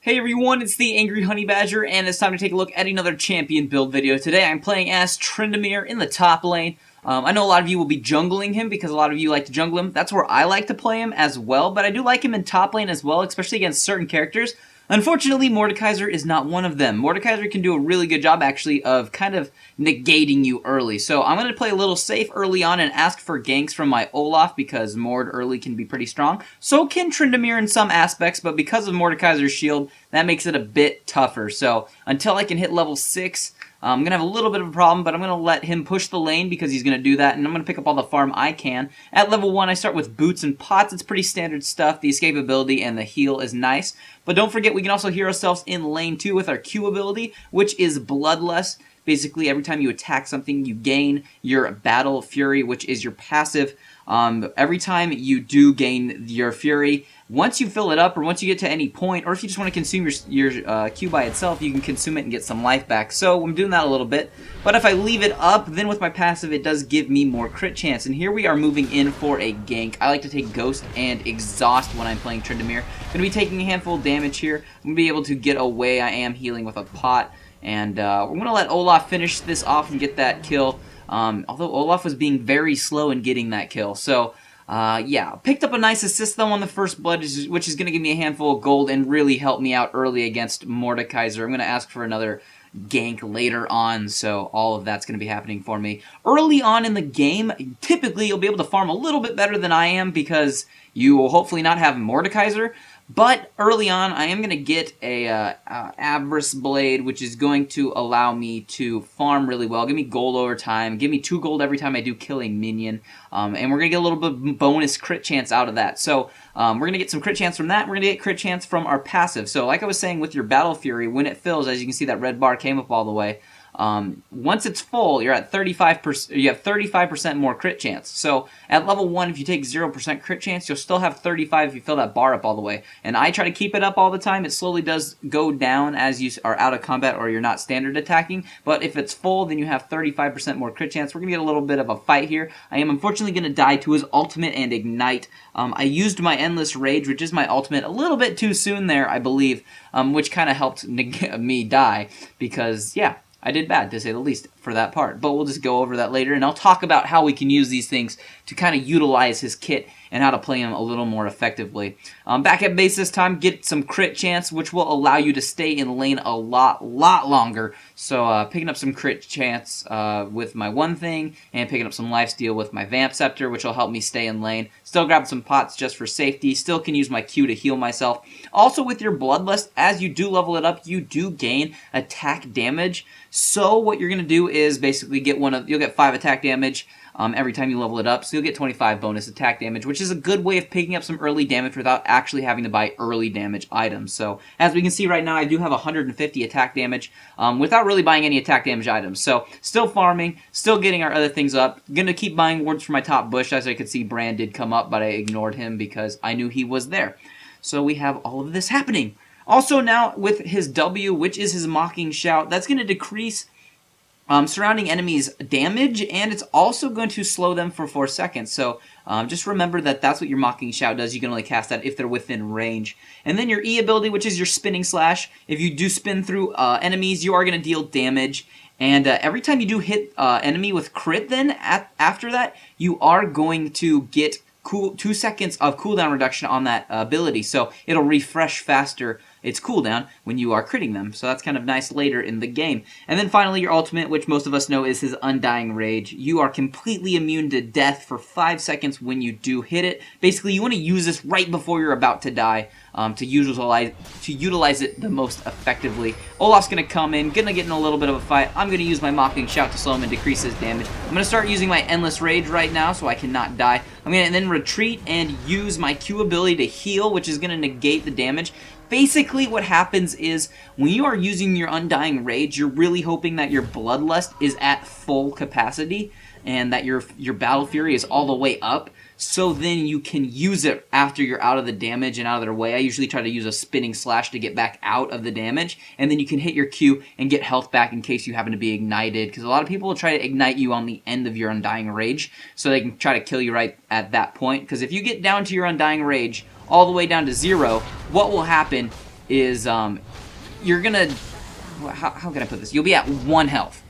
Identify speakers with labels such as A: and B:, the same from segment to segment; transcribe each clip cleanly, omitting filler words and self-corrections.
A: Hey everyone, it's the TheAngryHoneyBadger, and it's time to take a look at another champion build video. Today I'm playing as Tryndamere in the top lane. I know a lot of you will be jungling him because a lot of you like to jungle him. That's where I like to play him as well, but I do like him in top lane as well, especially against certain characters. Unfortunately, Mordekaiser is not one of them. Mordekaiser can do a really good job, actually, of kind of negating you early. So I'm going to play a little safe early on and ask for ganks from my Olaf, because Mord early can be pretty strong. So can Tryndamere in some aspects, but because of Mordekaiser's shield, that makes it a bit tougher. So until I can hit level 6, I'm going to have a little bit of a problem, but I'm going to let him push the lane because he's going to do that, and I'm going to pick up all the farm I can. At level 1, I start with boots and pots. It's pretty standard stuff. The escape ability and the heal is nice. But don't forget, we can also heal ourselves in lane 2 with our Q ability, which is Bloodlust. Basically, every time you attack something, you gain your Battle Fury, which is your passive. Every time you do gain your Fury, once you fill it up, or once you get to any point, or if you just want to consume your Q by itself, you can consume it and get some life back. So I'm doing that a little bit. But if I leave it up, then with my passive, it does give me more crit chance. And here we are moving in for a gank. I like to take Ghost and Exhaust when I'm playing Tryndamere. I'm going to be taking a handful of damage here. I'm going to be able to get away. I am healing with a pot. And we're going to let Olaf finish this off and get that kill. Although Olaf was being very slow in getting that kill. So, yeah, picked up a nice assist though on the first blood, which is going to give me a handful of gold and really help me out early against Mordekaiser. I'm going to ask for another gank later on, so all of that's going to be happening for me. Early on in the game, typically you'll be able to farm a little bit better than I am because you will hopefully not have Mordekaiser. But early on, I am going to get a Averice Blade, which is going to allow me to farm really well. Give me gold over time. Give me 2 gold every time I do kill a minion. And we're going to get a little bit bonus crit chance out of that. So we're going to get some crit chance from that. We're going to get crit chance from our passive. So like I was saying with your Battle Fury, when it fills, as you can see that red bar came up all the way. Once it's full, you're at 35%. You have 35% more crit chance. So at level 1, if you take 0% crit chance, you'll still have 35 if you fill that bar up all the way. And I try to keep it up all the time. It slowly does go down as you are out of combat or you're not standard attacking. But if it's full, then you have 35% more crit chance. We're gonna get a little bit of a fight here. I am unfortunately gonna die to his ultimate and ignite. I used my Endless Rage, which is my ultimate, a little bit too soon there, I believe, which kind of helped me die because, yeah, I did bad, to say the least, for that part. But we'll just go over that later, and I'll talk about how we can use these things to kind of utilize his kit and how to play him a little more effectively. Back at base this time, get some crit chance, which will allow you to stay in lane a lot longer. So picking up some crit chance with my one thing, and picking up some lifesteal with my Vamp Scepter, which will help me stay in lane. Still grab some pots just for safety. Still can use my Q to heal myself. Also with your Bloodlust, as you do level it up, you do gain attack damage. So what you're going to do is basically get you'll get 5 attack damage every time you level it up, so you'll get 25 bonus attack damage, which is a good way of picking up some early damage without actually having to buy early damage items. So as we can see right now, I do have 150 attack damage without really buying any attack damage items. So still farming, still getting our other things up. Gonna keep buying wards for my top bush. As I could see, Brand did come up, but I ignored him because I knew he was there. So we have all of this happening. Also now with his W, which is his Mocking Shout, that's going to decrease surrounding enemies' damage, and it's also going to slow them for 4 seconds. So just remember that that's what your Mocking Shout does. You can only cast that if they're within range. And then your E ability, which is your Spinning Slash. If you do spin through enemies, you are going to deal damage. And every time you do hit enemy with crit, then after that, you are going to get 2 seconds of cooldown reduction on that ability. So it'll refresh faster its cooldown when you are critting them. So that's kind of nice later in the game. And then finally your ultimate, which most of us know is his Undying Rage. You are completely immune to death for 5 seconds when you do hit it. Basically, you want to use this right before you're about to die to utilize it the most effectively. Olaf's going to come in, going to get in a little bit of a fight. I'm going to use my Mocking Shout to slow him and decrease his damage. I'm going to start using my Endless Rage right now so I cannot die. I'm going to then retreat and use my Q ability to heal, which is going to negate the damage. Basically, what happens is when you are using your Undying Rage, you're really hoping that your Bloodlust is at full capacity and that your Battle Fury is all the way up. So then you can use it after you're out of the damage and out of their way. I usually try to use a Spinning Slash to get back out of the damage, and then you can hit your Q and get health back in case you happen to be ignited, because a lot of people will try to ignite you on the end of your Undying Rage so they can try to kill you right at that point, because if you get down to your Undying Rage all the way down to 0, what will happen is you're gonna, how can I put this? You'll be at 1 health.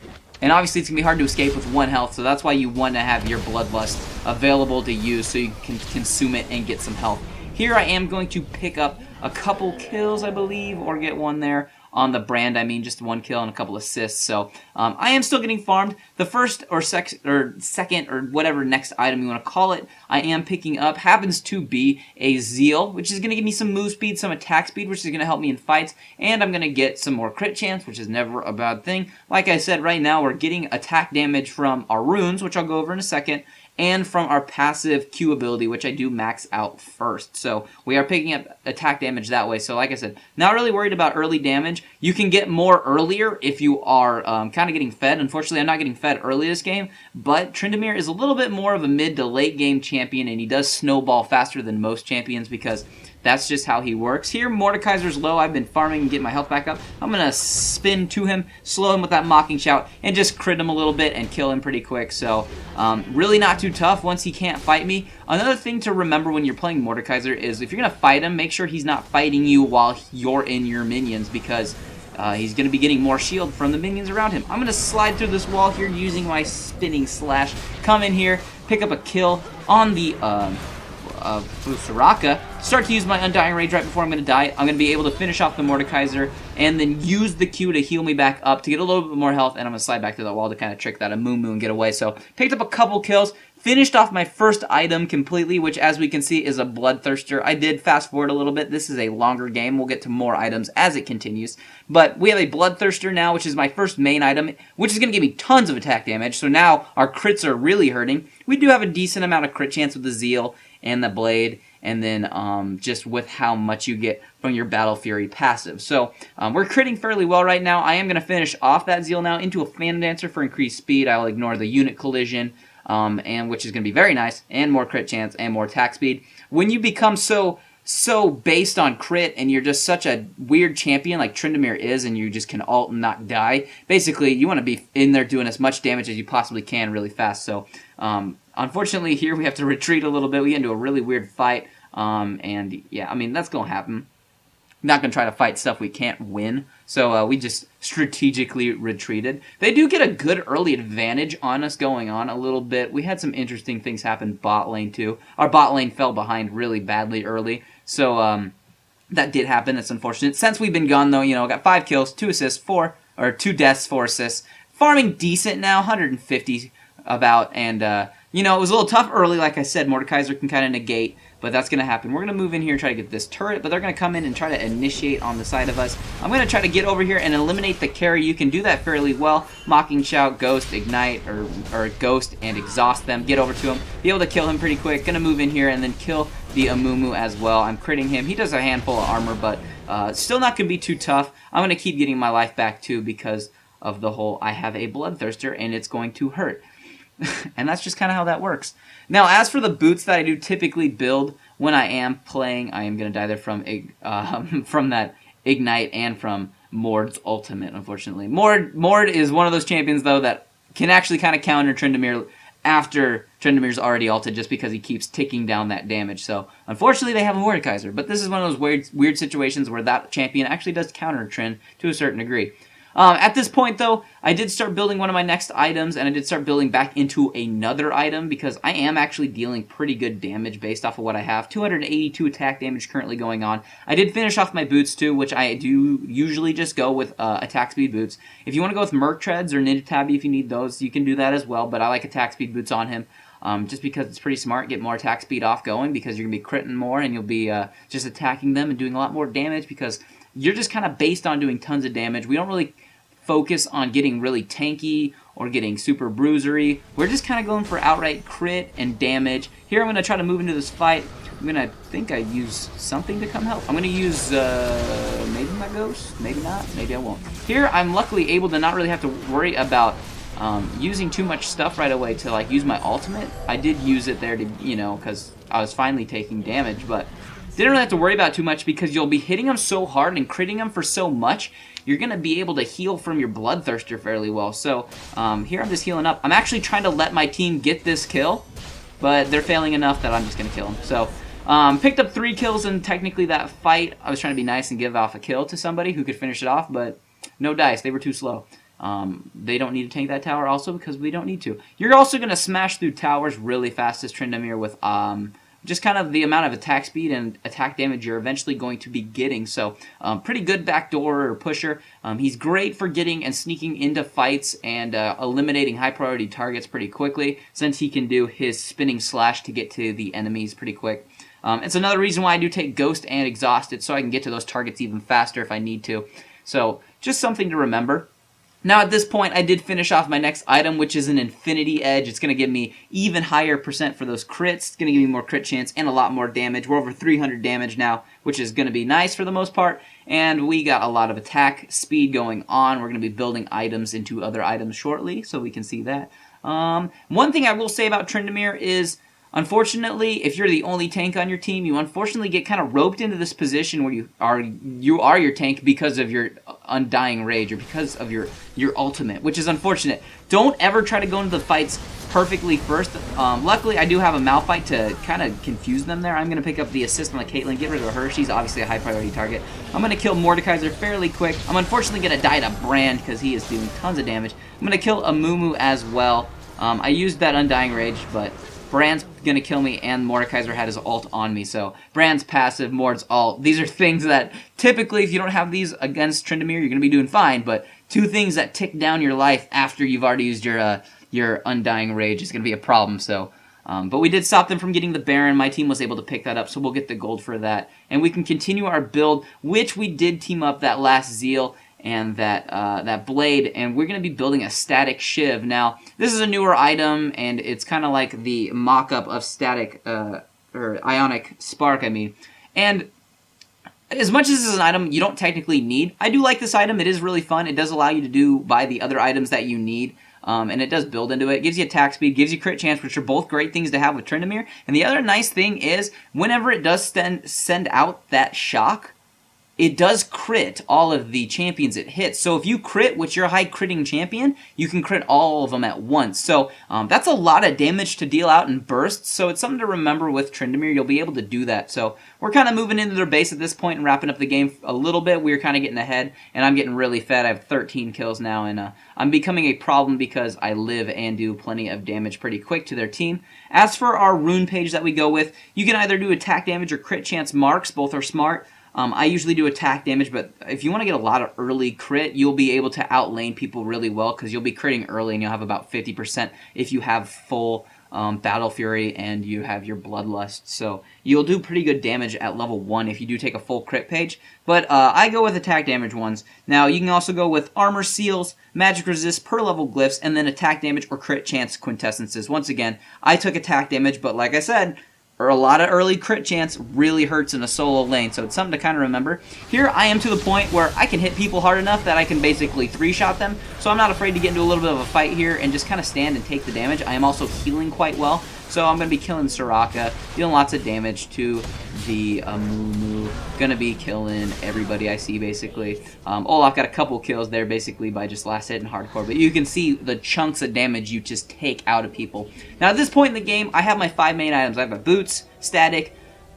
A: And obviously it's going to be hard to escape with 1 health, so that's why you want to have your Bloodlust available to use so you can consume it and get some health. Here I am going to pick up a couple kills, I believe, or get 1 there. On the brand, I mean, just 1 kill and a couple assists. So I am still getting farmed. The first or second or whatever next item you want to call it, I am picking up happens to be a Zeal, which is going to give me some move speed, some attack speed, which is going to help me in fights, and I'm going to get some more crit chance, which is never a bad thing. Like I said, right now we're getting attack damage from our runes, which I'll go over in a second, and from our passive Q ability, which I do max out first. So we are picking up attack damage that way. So like I said, not really worried about early damage. You can get more earlier if you are kind of getting fed. Unfortunately, I'm not getting fed early this game, but Tryndamere is a little bit more of a mid to late game champion, and he does snowball faster than most champions because that's just how he works. Here, Mordekaiser's low. I've been farming and getting my health back up. I'm going to spin to him, slow him with that Mocking Shout, and just crit him a little bit and kill him pretty quick. So, really not too tough once he can't fight me. Another thing to remember when you're playing Mordekaiser is if you're going to fight him, make sure he's not fighting you while you're in your minions because he's going to be getting more shield from the minions around him. I'm going to slide through this wall here using my spinning slash. Come in here, pick up a kill on the Soraka, start to use my Undying Rage right before I'm going to die. I'm going to be able to finish off the Mordekaiser and then use the Q to heal me back up to get a little bit more health, and I'm going to slide back to the wall to kind of trick that Amumu and get away. So, picked up a couple kills, finished off my first item completely, which as we can see is a Bloodthirster. I did fast forward a little bit. This is a longer game. We'll get to more items as it continues. But we have a Bloodthirster now, which is my first main item, which is going to give me tons of attack damage. So now our crits are really hurting. We do have a decent amount of crit chance with the Zeal and the Blade, and then just with how much you get from your Battle Fury passive. So we're critting fairly well right now. I am going to finish off that Zeal now into a Phantom Dancer for increased speed. I will ignore the unit collision, and which is going to be very nice, and more crit chance and more attack speed. When you become so based on crit and you're just such a weird champion like Tryndamere is, and you just can ult and not die, basically you want to be in there doing as much damage as you possibly can really fast. So unfortunately here we have to retreat a little bit. We get into a really weird fight, and yeah, I mean, that's going to happen. Not going to try to fight stuff we can't win, so we just strategically retreated. They do get a good early advantage on us going on a little bit. We had some interesting things happen bot lane too. Our bot lane fell behind really badly early, so that did happen. It's unfortunate. Since we've been gone though, you know, got 5 kills, 2 assists, 2 deaths, 4 assists. Farming decent now, 150 about, and you know, it was a little tough early, like I said. Mordekaiser can kind of negate, but that's going to happen. We're going to move in here and try to get this turret, but they're going to come in and try to initiate on the side of us. I'm going to try to get over here and eliminate the carry. You can do that fairly well. Mocking Shout, Ghost, Ignite, or Ghost, and exhaust them. Get over to him. Be able to kill him pretty quick. Going to move in here and then kill the Amumu as well. I'm critting him. He does a handful of armor, but still not going to be too tough. I'm going to keep getting my life back too because of the whole I have a Bloodthirster and it's going to hurt. And that's just kind of how that works. Now, as for the boots that I do typically build when I am playing, I am going to die there from that Ignite and from Mord's ultimate, unfortunately. Mord is one of those champions, though, that can actually kind of counter Tryndamere after Tryndamere's already ulted just because he keeps ticking down that damage. So, unfortunately, they have a Mordekaiser. But this is one of those weird situations where that champion actually does counter Trynd to a certain degree. At this point, though, I did start building one of my next items, and I did start building back into another item because I am actually dealing pretty good damage based off of what I have. 282 attack damage currently going on. I did finish off my boots, too, which I do usually just go with attack speed boots. If you want to go with Merc Treads or Ninja Tabby if you need those, you can do that as well, but I like attack speed boots on him. Just because it's pretty smart, get more attack speed off going because you're going to be critting more and you'll be just attacking them and doing a lot more damage because you're just kind of based on doing tons of damage. We don't really focus on getting really tanky or getting super bruisery. We're just kind of going for outright crit and damage. Here I'm going to try to move into this fight. I'm going to think I use something to come help. I'm going to use maybe my Ghost, maybe not, maybe I won't. Here I'm luckily able to not really have to worry about using too much stuff right away to like use my ultimate. I did use it there to, you know, because I was finally taking damage, but didn't really have to worry about it too much because you'll be hitting them so hard and critting them for so much, you're going to be able to heal from your Bloodthirster fairly well. So here I'm just healing up. I'm actually trying to let my team get this kill, but they're failing enough that I'm just going to kill them. So Picked up 3 kills in technically that fight. I was trying to be nice and give off a kill to somebody who could finish it off, but no dice. They were too slow. They don't need to tank that tower also because we don't need to. You're also going to smash through towers really fast as Tryndamere with just kind of the amount of attack speed and attack damage you're eventually going to be getting. So pretty good backdoor or pusher. He's great for getting and sneaking into fights and eliminating high priority targets pretty quickly, since he can do his spinning slash to get to the enemies pretty quick. It's another reason why I do take Ghost and Exhausted, so I can get to those targets even faster if I need to. So just something to remember. Now at this point, I did finish off my next item, which is an Infinity Edge. It's going to give me even higher % for those crits. It's going to give me more crit chance and a lot more damage. We're over 300 damage now, which is going to be nice for the most part. And we got a lot of attack speed going on. We're going to be building items into other items shortly, so we can see that. One thing I will say about Tryndamere is, unfortunately, if you're the only tank on your team, you unfortunately get kind of roped into this position where you are your tank because of your Undying Rage or because of your ultimate, which is unfortunate. Don't ever try to go into the fights perfectly first. Luckily, I do have a Malphite to kind of confuse them there. I'm going to pick up the assist on the Caitlyn, get rid of her. She's obviously a high priority target. I'm going to kill Mordekaiser fairly quick. I'm unfortunately going to die to Brand because he is doing tons of damage. I'm going to kill Amumu as well. I used that Undying Rage, but Brand's going to kill me, and Mordekaiser had his ult on me, so Brand's passive, Mord's ult. These are things that typically, if you don't have these against Tryndamere, you're going to be doing fine, but 2 things that tick down your life after you've already used your Undying Rage is going to be a problem, so... but we did stop them from getting the Baron. My team was able to pick that up, so we'll get the gold for that. And we can continue our build, which we did team up that last Zeal and that Blade, and we're going to be building a Statikk Shiv. Now, this is a newer item, and it's kind of like the mock-up of Static, or Ionic Spark, I mean. And as much as this is an item you don't technically need, I do like this item. It is really fun. It does allow you to buy the other items that you need. And it does build into it. It gives you attack speed, gives you crit chance, which are both great things to have with Tryndamere. And the other nice thing is, whenever it does send out that shock, it does crit all of the champions it hits. So if you crit with your high critting champion, you can crit all of them at once. So that's a lot of damage to deal out in bursts. So it's something to remember with Tryndamere. You'll be able to do that. So we're kind of moving into their base at this point and wrapping up the game a little bit. We're kind of getting ahead, and I'm getting really fed. I have 13 kills now, and I'm becoming a problem because I live and do plenty of damage pretty quick to their team. As for our rune page that we go with, you can either do attack damage or crit chance marks. Both are smart. I usually do attack damage, but if you want to get a lot of early crit, you'll be able to outlane people really well because you'll be critting early and you'll have about 50% if you have full Battle Fury and you have your Bloodlust. So you'll do pretty good damage at level 1 if you do take a full crit page. But I go with attack damage ones. Now you can also go with armor seals, magic resist per level glyphs, and then attack damage or crit chance quintessences. Once again, I took attack damage, but like I said, a lot of early crit chance really hurts in a solo lane, so it's something to kind of remember. Here I am to the point where I can hit people hard enough that I can basically 3-shot them, so I'm not afraid to get into a little bit of a fight here and just kind of stand and take the damage. I am also healing quite well, so I'm going to be killing Soraka, dealing lots of damage to the Amumu. Going to be killing everybody I see, basically. Olaf got a couple kills there, basically, by just last hit and hardcore. But you can see the chunks of damage you just take out of people. Now, at this point in the game, I have my 5 main items. I have my Boots, Statikk,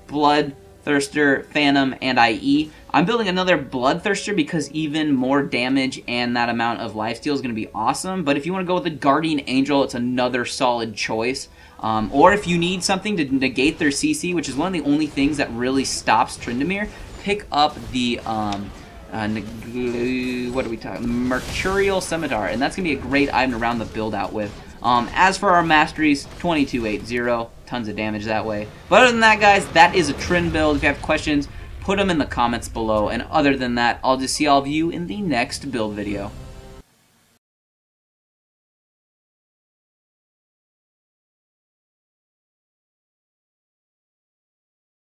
A: Bloodthirster, Phantom, and IE. I'm building another Bloodthirster because even more damage and that amount of lifesteal is going to be awesome. But if you want to go with the Guardian Angel, it's another solid choice. Or if you need something to negate their CC, which is one of the only things that really stops Tryndamere, pick up the, what are we talking? Mercurial Scimitar, and that's going to be a great item to round the build out with. As for our Masteries, 2280, tons of damage that way. But other than that, guys, that is a Trynd build. If you have questions, put them in the comments below. And other than that, I'll just see all of you in the next build video.